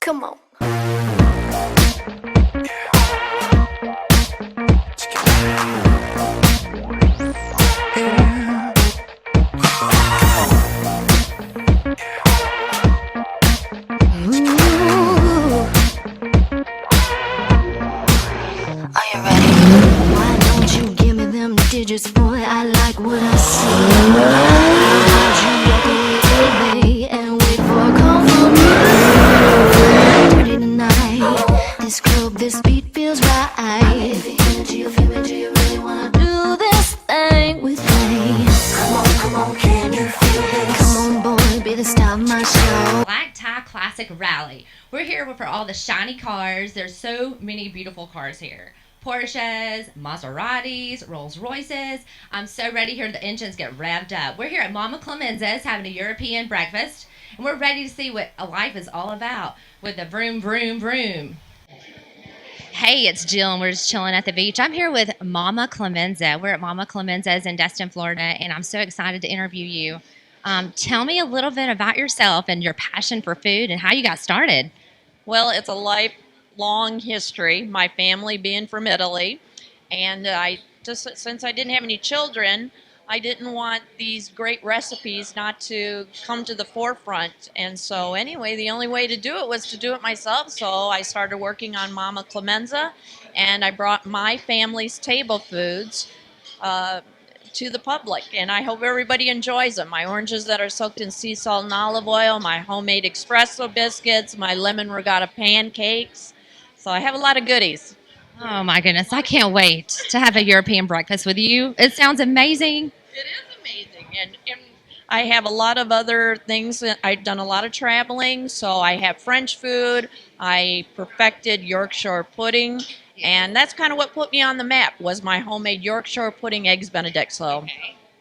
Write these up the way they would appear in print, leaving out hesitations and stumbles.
Come on. Digits, boy, I like what I see. Would you walk away and wait for a call from me? Dirty tonight, this club, this beat feels right. The energy you feel me, do you really wanna do this thing with me? Come on, can you feel this? Come on, boy, be the star of my show. Black Tie Classic Rally. We're here for all the shiny cars. There's so many beautiful cars here. Porsches, Maseratis, Rolls Royces. I'm so ready to hear the engines get revved up. We're here at Mama Clemenza's having a European breakfast, and we're ready to see what a life is all about with the vroom, vroom, vroom. Hey, it's Jill, and we're just chilling at the beach. I'm here with Mama Clemenza. We're at Mama Clemenza's in Destin, Florida, and I'm so excited to interview you. Tell me a little bit about yourself and your passion for food and how you got started. Well, it's a lifelong history, my family being from Italy, and I just, since I didn't have any children, I didn't want these great recipes not to come to the forefront. And so anyway, the only way to do it was to do it myself. So I started working on Mama Clemenza, and I brought my family's table foods to the public, and I hope everybody enjoys them. My oranges that are soaked in sea salt and olive oil, my homemade espresso biscuits, my lemon regatta pancakes. So I have a lot of goodies. Oh my goodness, I can't wait to have a European breakfast with you. It sounds amazing. It is amazing. And I have a lot of other things. I've done a lot of traveling, so I have French food. I perfected Yorkshire pudding. And that's kind of what put me on the map, was my homemade Yorkshire pudding eggs Benedict. So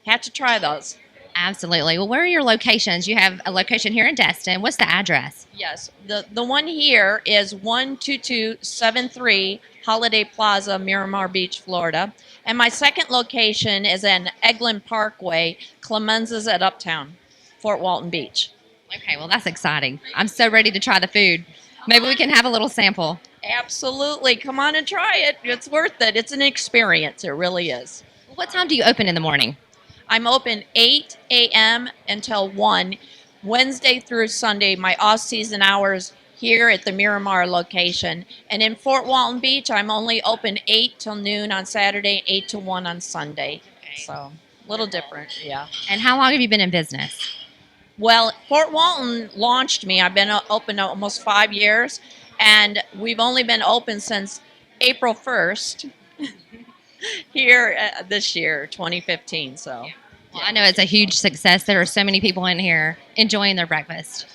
had to try those. Absolutely. Well, where are your locations? You have a location here in Destin. What's the address? Yes. The one here is 12273 Holiday Plaza, Miramar Beach, Florida. And my second location is in Eglin Parkway, Clemenza's at Uptown, Fort Walton Beach. Okay, well, that's exciting. I'm so ready to try the food. Maybe we can have a little sample. Absolutely. Come on and try it. It's worth it. It's an experience. It really is. What time do you open in the morning? I'm open 8 a.m. until 1, Wednesday through Sunday, my off-season hours here at the Miramar location. And in Fort Walton Beach, I'm only open 8 till noon on Saturday, 8 to 1 on Sunday. So a little different, yeah. And how long have you been in business? Well, Fort Walton launched me. I've been open almost 5 years, and we've only been open since April 1st here this year, 2015. So, well, I know it's a huge success. There are so many people in here enjoying their breakfast.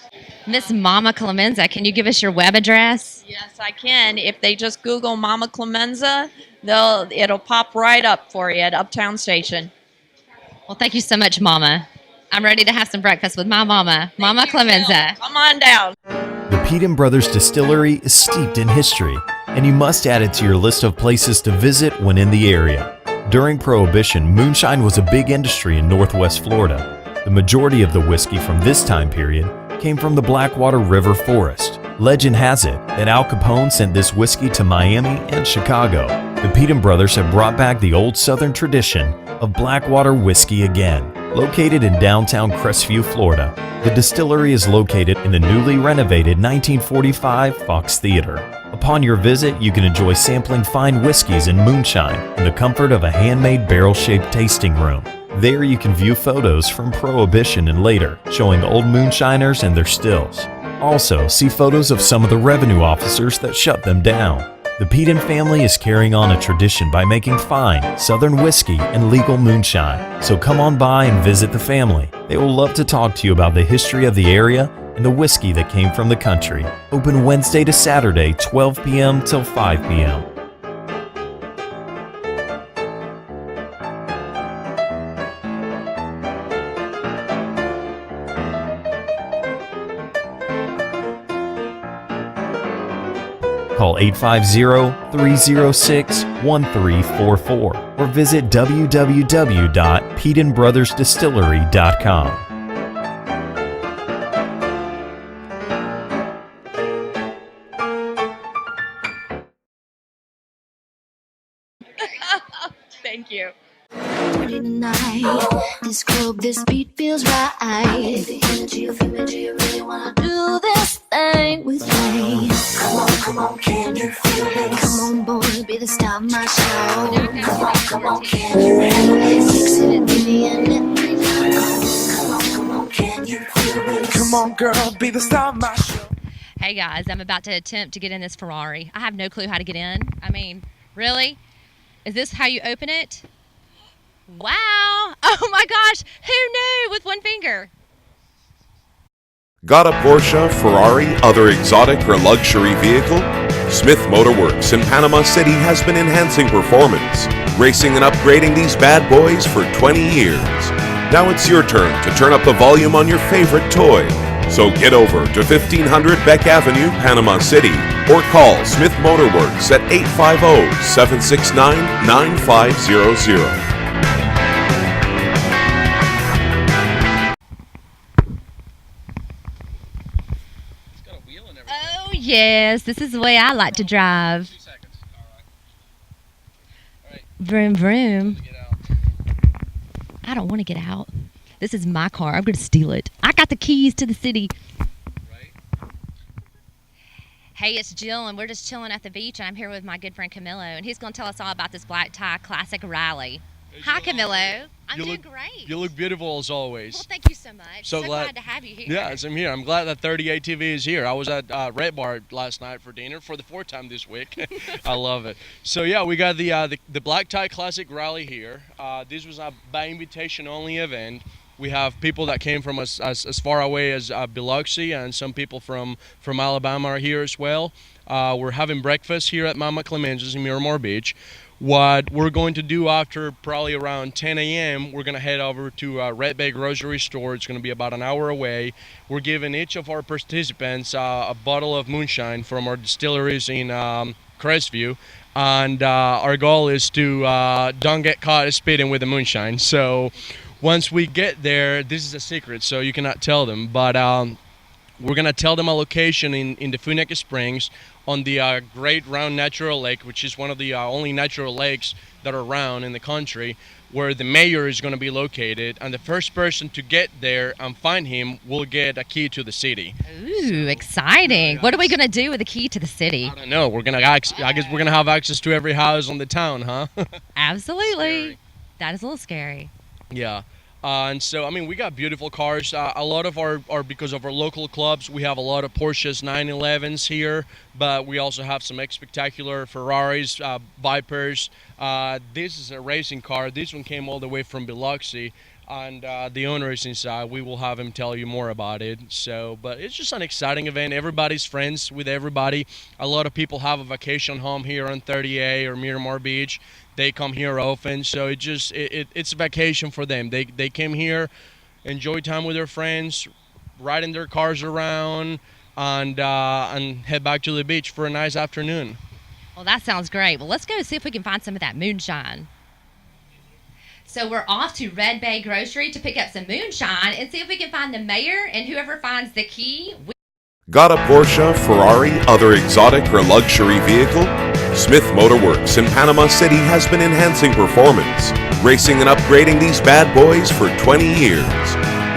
Miss Mama Clemenza, can you give us your web address? Yes, I can. If they just Google Mama Clemenza, it'll pop right up for you at Uptown Station. Well, thank you so much, Mama. I'm ready to have some breakfast with my mama, Mama Clemenza. Come on down. The Peden Brothers Distillery is steeped in history, and you must add it to your list of places to visit when in the area. During Prohibition, moonshine was a big industry in Northwest Florida. The majority of the whiskey from this time period came from the Blackwater River forest. Legend has it that Al Capone sent this whiskey to Miami and Chicago. The Peden Brothers have brought back the old Southern tradition of Blackwater whiskey again. Located in downtown Crestview, Florida, the distillery is located in the newly renovated 1945 Fox Theater. Upon your visit, you can enjoy sampling fine whiskeys and moonshine in the comfort of a handmade barrel-shaped tasting room. There you can view photos from Prohibition and later, showing old moonshiners and their stills. Also, see photos of some of the revenue officers that shut them down. The Peden family is carrying on a tradition by making fine Southern whiskey and legal moonshine. So come on by and visit the family. They will love to talk to you about the history of the area and the whiskey that came from the country. Open Wednesday to Saturday, 12 p.m. till 5 p.m. Call 850-306-1344 or visit www.pedenbrothersdistillery.com. Thank you. Dirty tonight. This club, this beat feels right. The energy of imagery, you really wanna do this thing with me. Come on, can you feel this? Come on, boy, be the star of my show. Come on, can you handle this? Mix it, baby, and let me know. Come on, can you feel this? Come on, girl, be the star of my show. Hey guys, I'm about to attempt to get in this Ferrari. I have no clue how to get in. I mean, really? Is this how you open it? Wow! Oh my gosh! Who knew with one finger? Got a Porsche, Ferrari, other exotic or luxury vehicle? Smith Motor Works in Panama City has been enhancing performance, racing and upgrading these bad boys for 20 years. Now it's your turn to turn up the volume on your favorite toy. So get over to 1500 Beck Avenue, Panama City, or call Smith Motor Works at 850-769-9500. Oh yes, this is the way I like to drive. 2 seconds. All right. Vroom vroom. Get out. I don't want to get out. This is my car. I'm going to steal it. I got the keys to the city. Right. Hey, it's Jill, and we're just chilling at the beach, and I'm here with my good friend Camilo, and he's going to tell us all about this black tie classic rally. Hi, Camilo. I'm doing great. You look beautiful as always. Well, thank you so much. So glad to have you here. Yes, I'm here. I'm glad that 38 TV is here. I was at Red Bar last night for dinner for the 4th time this week. I love it. So yeah, we got the Black Tie Classic Rally here. This was a by invitation only event. We have people that came from as far away as Biloxi, and some people from Alabama are here as well. We're having breakfast here at Mama Clemenza's in Miramar Beach. What we're going to do after probably around 10 a.m., we're going to head over to Red Bay Grocery Store. It's going to be about an hour away. We're giving each of our participants a bottle of moonshine from our distilleries in Crestview. And our goal is to don't get caught speeding with the moonshine. So once we get there, this is a secret, so you cannot tell them. But we're going to tell them a location in Defuniak Springs on the Great Round Natural Lake, which is one of the only natural lakes that are around in the country, where the mayor is going to be located. And the first person to get there and find him will get a key to the city. Ooh, exciting. What are we going to do with the key to the city? I don't know. I guess we're going to have access to every house on the town, huh? Absolutely. Scary. That is a little scary. Yeah. And so, I mean, we got beautiful cars. A lot of our because of our local clubs, we have a lot of Porsches 911s here, but we also have some spectacular Ferraris, Vipers. This is a racing car. This one came all the way from Biloxi, and the owner is inside. We will have him tell you more about it. So, but it's just an exciting event. Everybody's friends with everybody. A lot of people have a vacation home here on 30A or Miramar Beach. They come here often, so it's a vacation for them. They came here, enjoy time with their friends, riding their cars around, and head back to the beach for a nice afternoon. Well, that sounds great. Well, let's go see if we can find some of that moonshine. So we're off to Red Bay Grocery to pick up some moonshine and see if we can find the mayor, and whoever finds the key. Got a Porsche, Ferrari, other exotic or luxury vehicle? Smith Motor Works in Panama City has been enhancing performance, racing and upgrading these bad boys for 20 years.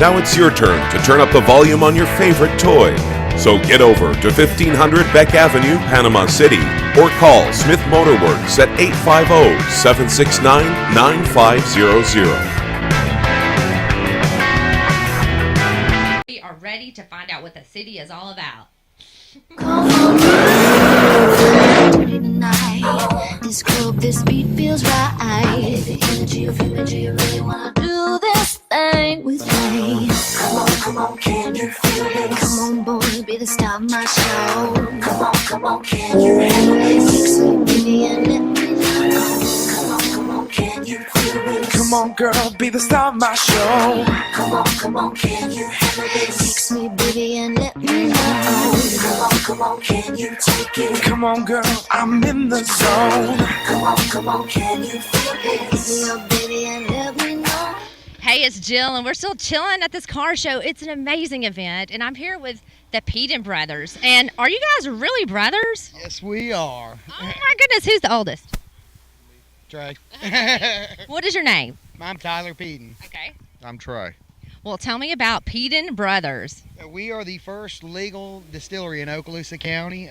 Now it's your turn to turn up the volume on your favorite toy. So get over to 1500 Beck Avenue, Panama City, or call Smith Motor Works at 850-769-9500. We are ready to find out what the city is all about. Dirty tonight. This club, this beat feels right. The energy of imagery, you really wanna do this thing with me. Come on, can you feel this? Come on, boy, be the star of my show. Come on, can you handle this? Mix it, baby, and let me know. Come on, can you feel this? Come on, girl, be the star of my show. Come on, can you handle this? Mix me, baby, and let me know. Come on, can you take it? Come on, girl, I'm in the zone. Come on, can you feel this? Yeah, baby, and let me know. Hey, it's Jill, and we're still chilling at this car show. It's an amazing event, and I'm here with the Peden brothers. And are you guys really brothers? Yes, we are. Oh my goodness, who's the oldest? Trey. What is your name? I'm Tyler Peden. Okay. I'm Trey. Well, tell me about Peden Brothers. We are the first legal distillery in Okaloosa County.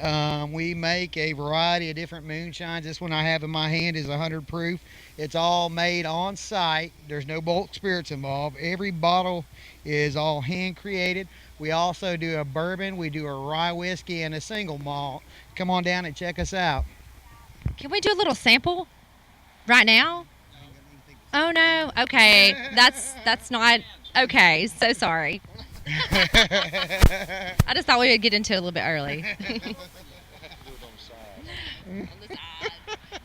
We make a variety of different moonshines. This one I have in my hand is 100 proof. It's all made on site. There's no bulk spirits involved. Every bottle is all hand created. We also do a bourbon, we do a rye whiskey, and a single malt. Come on down and check us out. Can we do a little sample right now? Oh no. Okay. That's not okay. So sorry. I just thought we would get into it a little bit early. On the side.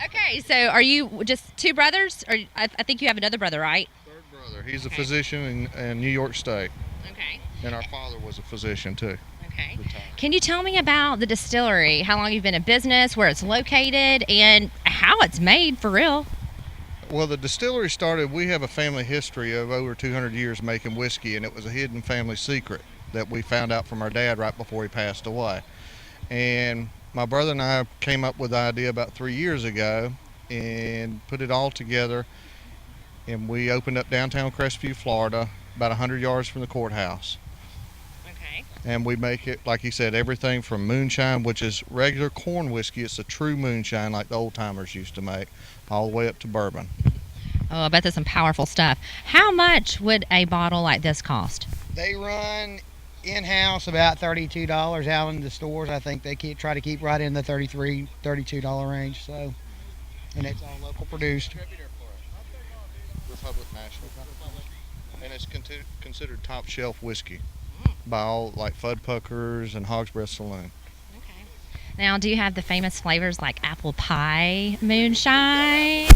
Okay, so are you just two brothers? Or I think you have another brother, right? Third brother. He's a physician in New York State. Okay. And our father was a physician too. Okay. Can you tell me about the distillery? How long you've been in business, where it's located, and how it's made for real? Well, the distillery started, we have a family history of over 200 years making whiskey, and it was a hidden family secret that we found out from our dad right before he passed away. And my brother and I came up with the idea about 3 years ago and put it all together, and we opened up downtown Crestview, Florida, about 100 yards from the courthouse. Okay. And we make it, like you said, everything from moonshine, which is regular corn whiskey. It's a true moonshine like the old timers used to make, all the way up to bourbon. Oh, I bet there's some powerful stuff. How much would a bottle like this cost? They run in-house about $32. Out in the stores, I think they try to keep right in the $33, $32 range. So, and it's all local produced. Republic National. And it's considered top shelf whiskey by all, like Fuddpuckers and Hog's Breath Saloon. Now, do you have the famous flavors like apple pie moonshine?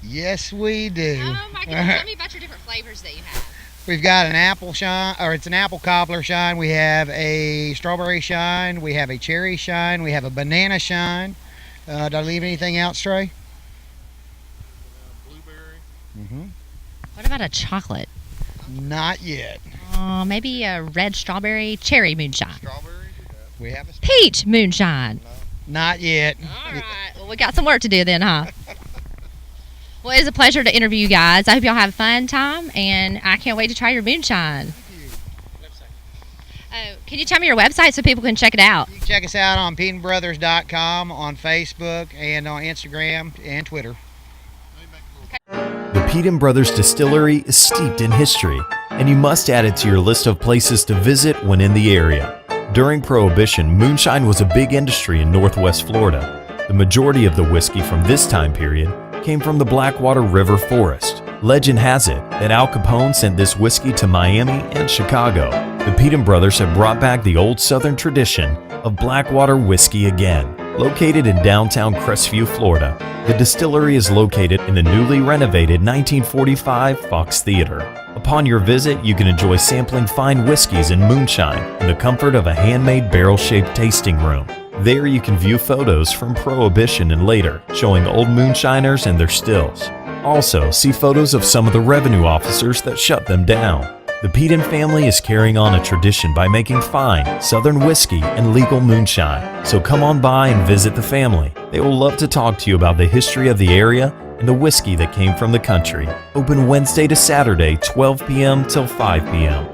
Yes, we do. Oh my goodness, tell me about your different flavors that you have. We've got an apple shine, or it's an apple cobbler shine. We have a strawberry shine. We have a cherry shine. We have a banana shine. Did I leave anything out, Stray? Blueberry. Mm-hmm. What about a chocolate? Not yet. Maybe a red strawberry cherry moonshine. Strawberry? We have a Peach moonshine. Not yet. All right. Well, we got some work to do then, huh? Well, it's a pleasure to interview you guys. I hope y'all have a fun time, and I can't wait to try your moonshine. Can you tell me your website so people can check it out? You can check us out on PedenBrothers.com, on Facebook, and on Instagram and Twitter. The Peden Brothers Distillery is steeped in history, and you must add it to your list of places to visit when in the area. During Prohibition, moonshine was a big industry in Northwest Florida. The majority of the whiskey from this time period came from the Blackwater River forest. Legend has it that Al Capone sent this whiskey to Miami and Chicago. The Peden Brothers have brought back the old Southern tradition of Blackwater whiskey again. Located in downtown Crestview, Florida, the distillery is located in the newly renovated 1945 Fox Theater. Upon your visit, you can enjoy sampling fine whiskeys and moonshine in the comfort of a handmade barrel-shaped tasting room. There you can view photos from Prohibition and later, showing old moonshiners and their stills. Also, see photos of some of the revenue officers that shut them down. The Peden family is carrying on a tradition by making fine Southern whiskey and legal moonshine. So come on by and visit the family. They will love to talk to you about the history of the area and the whiskey that came from the country. Open Wednesday to Saturday, 12 p.m. till 5 p.m.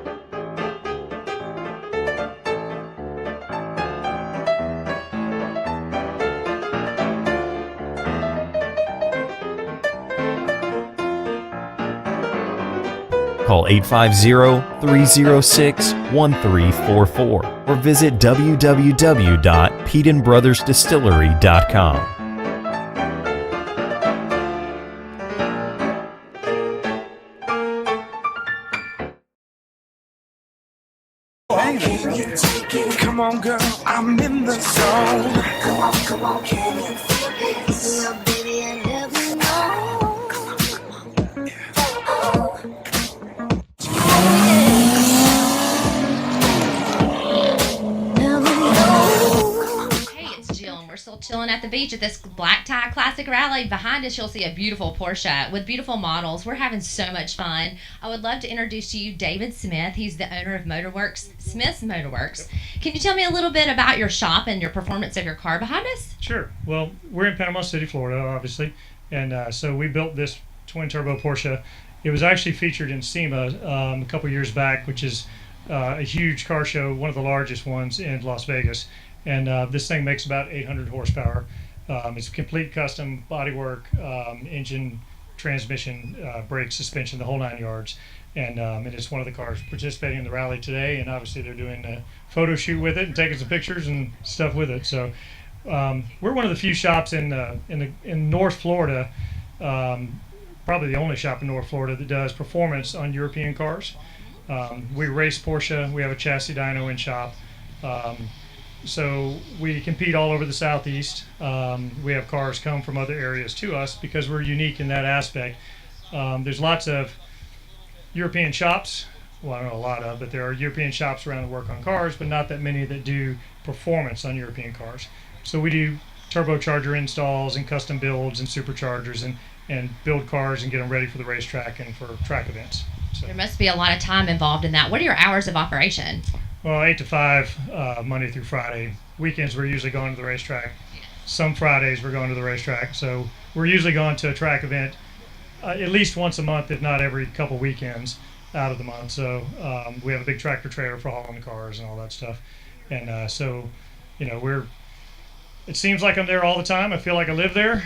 Call 850-306-1344 or visit www.pedenbrothersdistillery.com. Come on, girl, I'm in the zone. Come on, can you feel this? Little baby, and let me know. Hey, it's Jill, and we're still chilling at the beach at this Black Tie Classic Rally. Behind us, you'll see a beautiful Porsche with beautiful models. We're having so much fun. I would love to introduce to you David Smith. He's the owner of Motorworks, Smith's Motorworks. Can you tell me a little bit about your shop and your performance of your car behind us? Sure. Well, we're in Panama City, Florida, obviously. And so we built this twin turbo Porsche. It was actually featured in SEMA a couple years back, which is a huge car show, one of the largest ones in Las Vegas. And this thing makes about 800 horsepower. It's complete custom bodywork, engine, transmission, brakes, suspension, the whole 9 yards. And it's one of the cars participating in the rally today. And obviously they're doing a photo shoot with it and taking some pictures and stuff with it. So we're one of the few shops in North Florida, probably the only shop in North Florida that does performance on European cars. We race Porsche. We have a chassis dyno in shop. So we compete all over the Southeast. We have cars come from other areas to us because we're unique in that aspect. There's lots of European shops. Well, I don't know a lot of, but there are European shops around that work on cars, but not that many that do performance on European cars. So we do turbocharger installs and custom builds and superchargers and build cars and get them ready for the racetrack and for track events. So, There must be a lot of time involved in that. What are your hours of operation? well, 8 to 5, Monday through Friday. Weekends we're usually going to the racetrack. Some Fridays we're going to the racetrack. So we're usually going to a track event at least once a month, if not every couple weekends out of the month. So we have a big tractor trailer for hauling the cars and all that stuff. And so, it seems like I'm there all the time. I feel like I live there,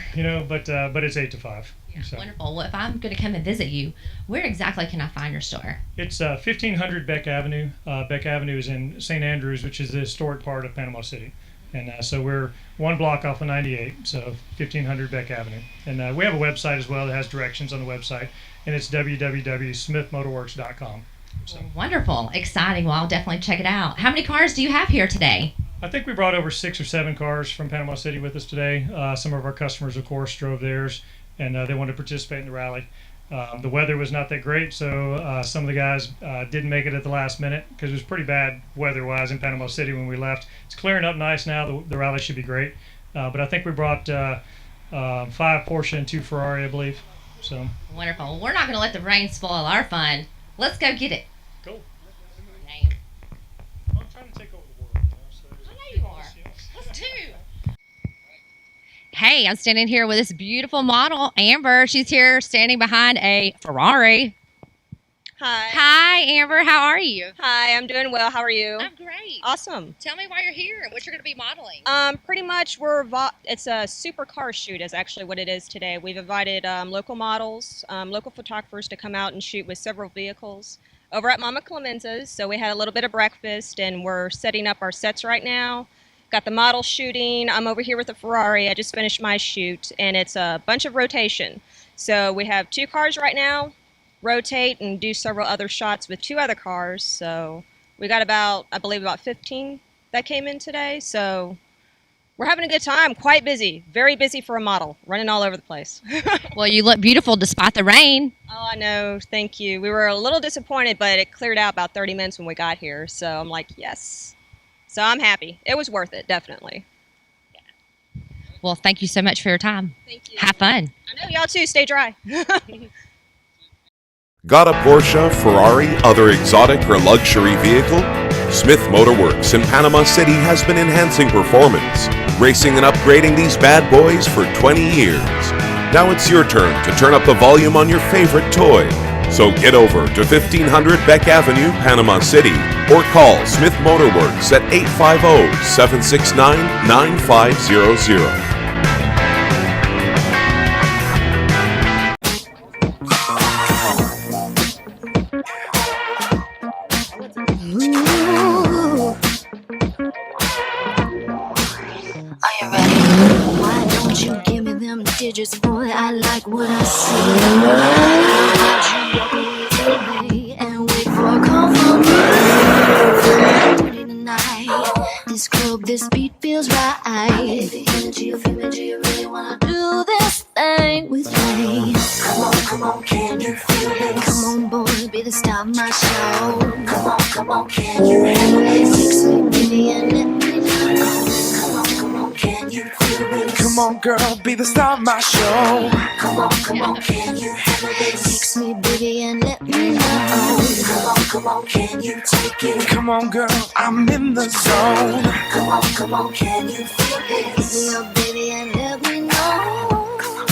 but it's 8 to 5. Yeah, So wonderful. Well, if I'm going to come and visit you, where exactly can I find your store? it's 1500 Beck Avenue. Beck Avenue is in St. Andrews, which is the historic part of Panama City. And so we're one block off of 98, so 1500 Beck Avenue. And we have a website as well that has directions on the website, and it's www.smithmotorworks.com. So Wonderful. Exciting. Well, I'll definitely check it out. How many cars do you have here today? I think we brought over 6 or 7 cars from Panama City with us today. Some of our customers, of course, drove theirs, and they wanted to participate in the rally. The weather was not that great, so some of the guys didn't make it at the last minute because it was pretty bad weather-wise in Panama City when we left. It's clearing up nice now. The rally should be great. But I think we brought 5 Porsche and 2 Ferrari, I believe. So Wonderful. Well, we're not going to let the rain spoil our fun. Let's go get it. cool. Name. I'm trying to take over the world. So I know you are. Let's do. Hey, I'm standing here with this beautiful model, Amber. She's here standing behind a Ferrari. Hi. Hi, Amber. How are you? Hi, I'm doing well. How are you? I'm great. Awesome. Tell me why you're here and what you're going to be modeling. Pretty much it's a super car shoot is actually what it is today. We've invited local models, local photographers to come out and shoot with several vehicles over at Mama Clemenza's. So we had a little bit of breakfast and we're setting up our sets right now. Got the model shooting. I'm over here with the Ferrari. I just finished my shoot and it's a bunch of rotation. So we have 2 cars right now, rotate and do several other shots with 2 other cars. So we got I believe about 15 that came in today. So we're having a good time, quite busy, very busy for a model, running all over the place. Well, you look beautiful despite the rain. Oh, I know. Thank you. We were a little disappointed, but it cleared out about 30 minutes when we got here. So I'm like, yes. So I'm happy. It was worth it, definitely. Well, thank you so much for your time. Thank you. Have fun. I know y'all too. Stay dry. Got a Porsche, Ferrari, other exotic or luxury vehicle? Smith Motorworks in Panama City has been enhancing performance, racing and upgrading these bad boys for 20 years. Now it's your turn to turn up the volume on your favorite toy. So get over to 1500 Beck Avenue, Panama City, or call Smith Motorworks at 850-769-9500. Why don't you give me them digits, boy? I like what I see. And wait for a call from me. Tonight, this club, this beat feels right. The energy of image, you really wanna do this thing with me. Come on, can you feel this? Come on, boy, be the star of my show. Come on, can you feel this? Fix me, baby, and let me know. Come on, can you feel this? Come on, girl, be the star of my show. Come on, can you feel this? Fix me, baby, and let me know. Come on, can you take it? Come on, girl, I'm in the zone. Come on, can you feel this? Fix me up, baby, and let me know. Come on.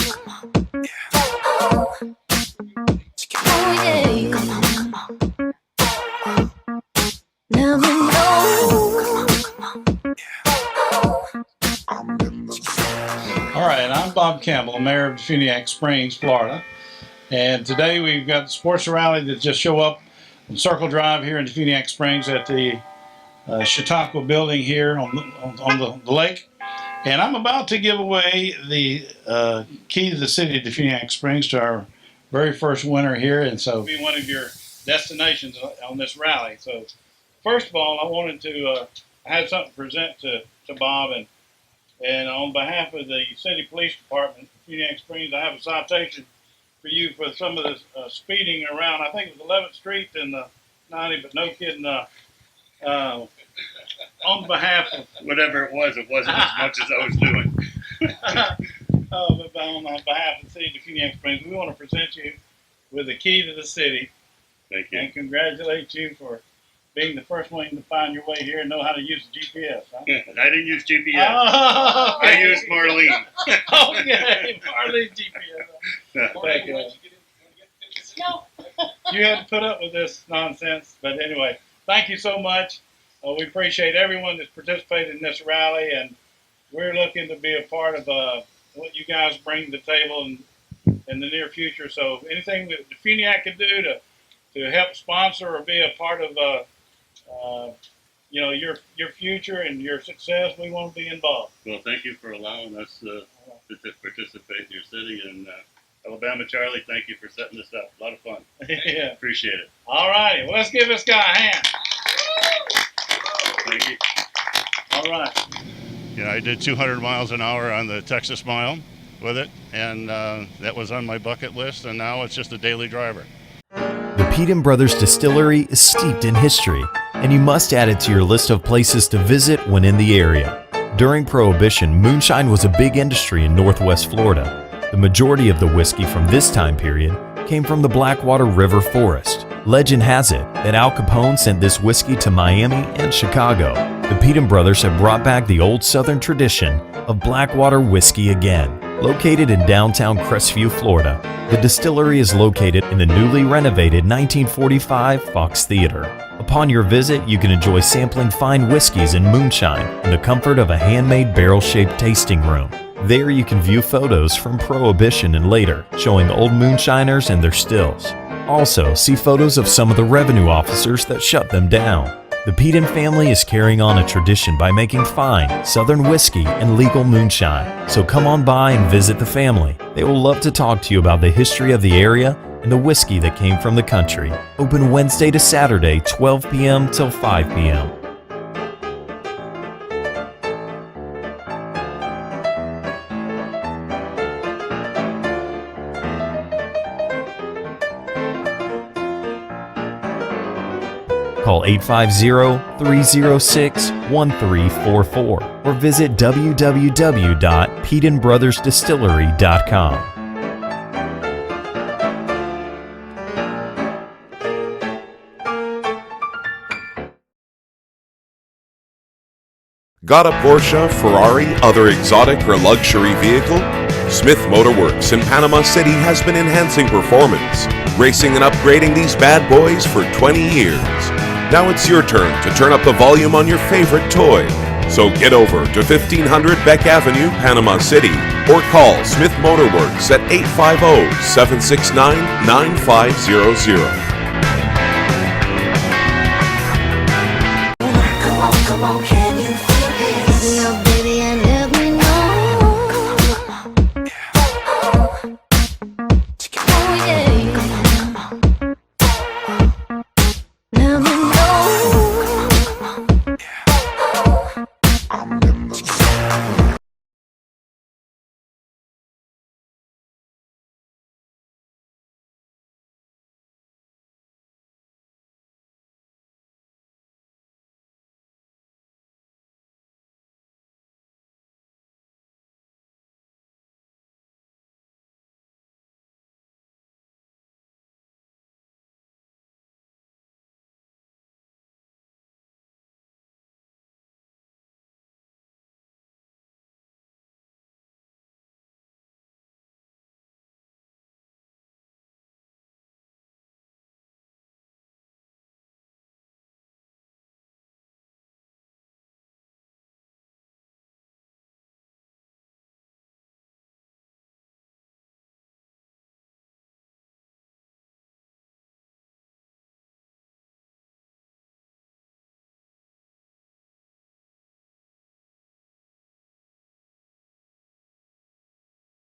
All right, I'm Bob Campbell, Mayor of Defuniak Springs, Florida. And today we've got the sports rally that just show up on Circle Drive here in Defuniak Springs at the Chautauqua building here on the lake. And I'm about to give away the key to the city of Defuniak Springs to our very first winner here. And so it'll be one of your destinations on this rally. So first of all, I wanted to have something to present to Bob. And on behalf of the City Police Department, Defuniak Springs, I have a citation for you for some of the speeding around. I think it was 11th Street and 90, but no kidding. On behalf of whatever it wasn't as much as I was doing. But on behalf of the City of Defuniak Springs, we want to present you with the key to the city. Thank you. And congratulate you for being the first one to find your way here and know how to use the GPS. Huh? I didn't use GPS. Oh, I used Marlene. Okay, Marlene GPS. Thank you. You had to put up with this nonsense, but anyway, thank you so much. We appreciate everyone that's participated in this rally, and we're looking to be a part of what you guys bring to the table in the near future. So anything that Defuniak can do to help sponsor or be a part of your future and your success, we want to be involved. Well, thank you for allowing us to participate in your city. And Alabama Charlie, thank you for setting this up. A lot of fun. Yeah. Appreciate it. All righty. Well, let's give this guy a hand. Thank you. All right. Yeah, I did 200 miles an hour on the Texas Mile with it, and that was on my bucket list, and now it's just a daily driver. The Peden Brothers Distillery is steeped in history, and you must add it to your list of places to visit when in the area. During Prohibition, moonshine was a big industry in Northwest Florida. The majority of the whiskey from this time period came from the Blackwater River forest. Legend has it that Al Capone sent this whiskey to Miami and Chicago. The Peden Brothers have brought back the old Southern tradition of Blackwater whiskey again. Located in downtown Crestview, Florida, the distillery is located in the newly renovated 1945 Fox Theater. Upon your visit, you can enjoy sampling fine whiskeys and moonshine in the comfort of a handmade barrel-shaped tasting room. There you can view photos from Prohibition and later, showing old moonshiners and their stills. Also, see photos of some of the revenue officers that shut them down. The Peden family is carrying on a tradition by making fine Southern whiskey and legal moonshine. So come on by and visit the family. They will love to talk to you about the history of the area and the whiskey that came from the country. Open Wednesday to Saturday, 12 p.m. till 5 p.m. Call 850-306-1344 or visit www.pedenbrothersdistillery.com. Got a Porsche, Ferrari, other exotic or luxury vehicle? Smith Motorworks in Panama City has been enhancing performance, racing and upgrading these bad boys for 20 years. Now it's your turn to turn up the volume on your favorite toy. So get over to 1500 Beck Avenue, Panama City, or call Smith Motorworks at 850-769-9500.